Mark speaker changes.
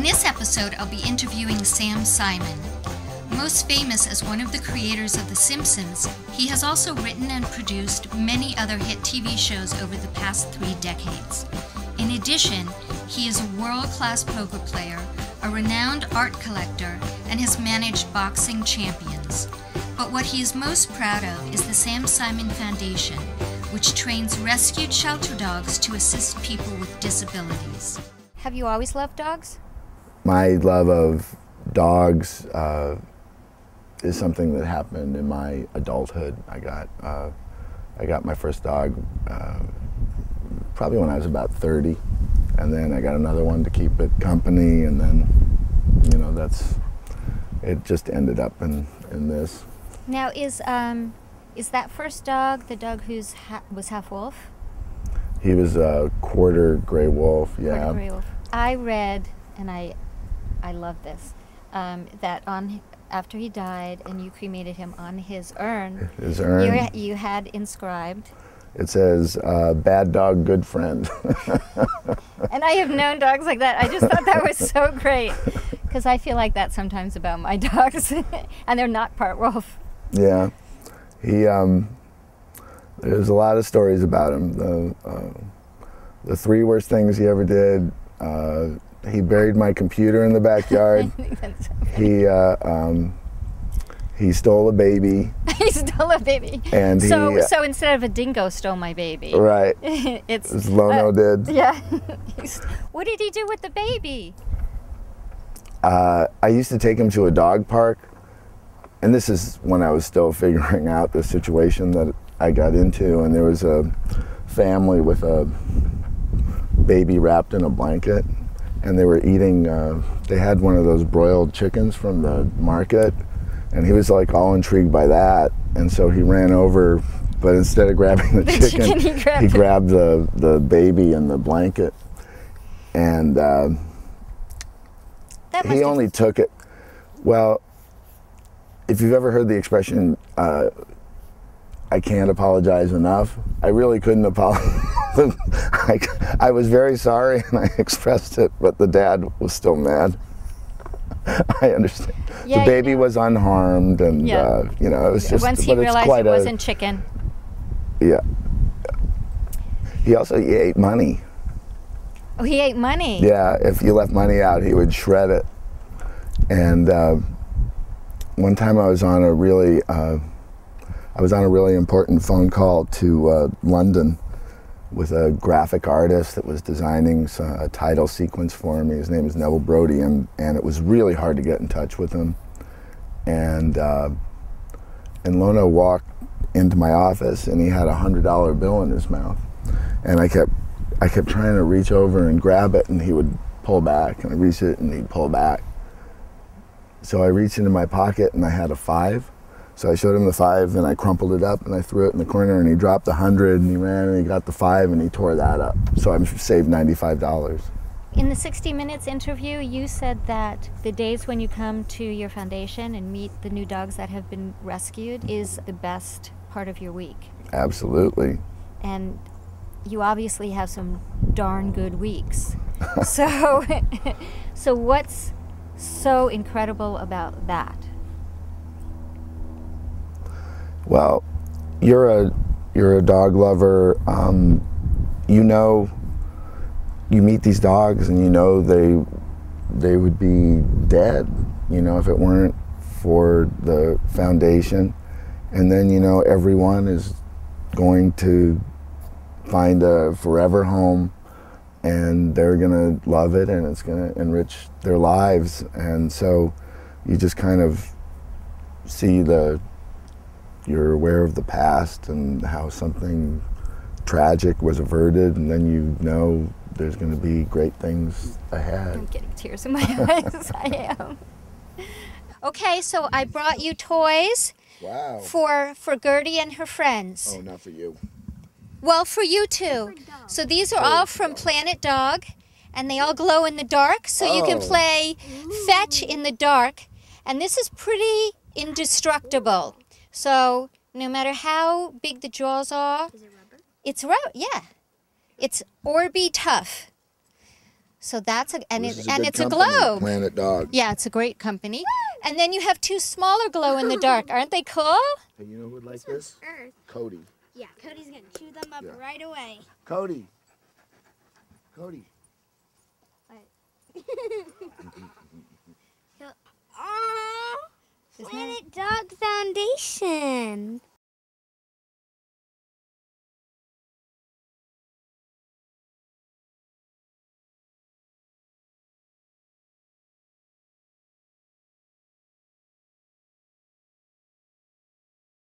Speaker 1: this episode, I'll be interviewing Sam Simon. Most famous as one of the creators of The Simpsons, he has also written and produced many other hit TV shows over the past 3 decades. In addition, he is a world-class poker player, a renowned art collector, and has managed boxing champions. But what he is most proud of is the Sam Simon Foundation, which trains rescued shelter dogs to assist people with disabilities. Have you always loved dogs?
Speaker 2: My love of dogs is something that happened in my adulthood. I got my first dog probably when I was about 30, and then I got another one to keep it company, and then, you know, it just ended up in this.
Speaker 1: Now, is that first dog the dog who's was half wolf?
Speaker 2: He was a quarter gray wolf, yeah.
Speaker 1: Quarter gray wolf. I read, and I love this, that after he died and you cremated him, on his urn, you had inscribed,
Speaker 2: it says, bad dog, good friend.
Speaker 1: And I have known dogs like that. I just thought that was so great, because I feel like that sometimes about my dogs, and they're not part wolf.
Speaker 2: Yeah, there's a lot of stories about him. The 3 worst things he ever did: he buried my computer in the backyard. He stole a baby.
Speaker 1: He stole a baby.
Speaker 2: And
Speaker 1: so instead of a dingo stole my baby.
Speaker 2: Right.
Speaker 1: It's
Speaker 2: Lono did.
Speaker 1: Yeah. What did he do with the baby?
Speaker 2: I used to take him to a dog park, and this is when I was still figuring out the situation that I got into, and there was a family with a baby wrapped in a blanket, and they were eating, they had one of those broiled chickens from the market, and he was like all intrigued by that, and so he ran over, but instead of grabbing the chicken, he grabbed the baby in the blanket, and he only took it. Well, if you've ever heard the expression, I can't apologize enough, I really couldn't apologize. I was very sorry and I expressed it, but the dad was still mad. I understand.
Speaker 1: Yeah,
Speaker 2: the baby was unharmed, and
Speaker 1: yeah.
Speaker 2: You know, it was just.
Speaker 1: Once he realized it wasn't chicken.
Speaker 2: Yeah. He ate money.
Speaker 1: Oh, he ate money.
Speaker 2: Yeah, if you left money out, he would shred it. And one time I was on a really important phone call to London with a graphic artist that was designing a title sequence for me. His name is Neville Brody, and it was really hard to get in touch with him. And Lono walked into my office, and he had a $100 bill in his mouth. And I kept trying to reach over and grab it, and he would pull back, and I reach it, and he'd pull back. So I reached into my pocket, and I had a 5. So I showed him the 5, and I crumpled it up, and I threw it in the corner, and he dropped the 100, and he ran, and he got the 5, and he tore that up. So I saved $95.
Speaker 1: In the 60 Minutes interview, you said that the days when you come to your foundation and meet the new dogs that have been rescued is the best part of your week.
Speaker 2: Absolutely.
Speaker 1: And you obviously have some darn good weeks. So what's so incredible about that?
Speaker 2: Well, you're a dog lover. You know, you meet these dogs, and you know they would be dead, you know, if it weren't for the foundation. And then, you know, everyone is going to find a forever home, and they're gonna love it, and it's gonna enrich their lives. And so you just kind of see you're aware of the past and how something tragic was averted, and then you know there's going to be great things ahead.
Speaker 1: I'm getting tears in my eyes. I am. Okay, so I brought you toys.
Speaker 2: Wow.
Speaker 1: For Gertie and her friends.
Speaker 2: Oh, not for you.
Speaker 1: Well, for you too. So these are all from Planet Dog, and they all glow in the dark, so you can play fetch in the dark. And this is pretty indestructible. So no matter how big the jaws are,
Speaker 3: Is it rubber?
Speaker 1: it's yeah. It's Orby tough. So that's and
Speaker 2: This is
Speaker 1: it's a
Speaker 2: good company,
Speaker 1: globe.
Speaker 2: Planet Dog.
Speaker 1: Yeah, it's a great company. And then you have two smaller glow in the dark. Aren't they cool?
Speaker 2: Hey, you know who would like this?
Speaker 3: Earth.
Speaker 2: Cody.
Speaker 3: Yeah, Cody's gonna chew them up right away.
Speaker 2: Cody. Cody.
Speaker 3: What?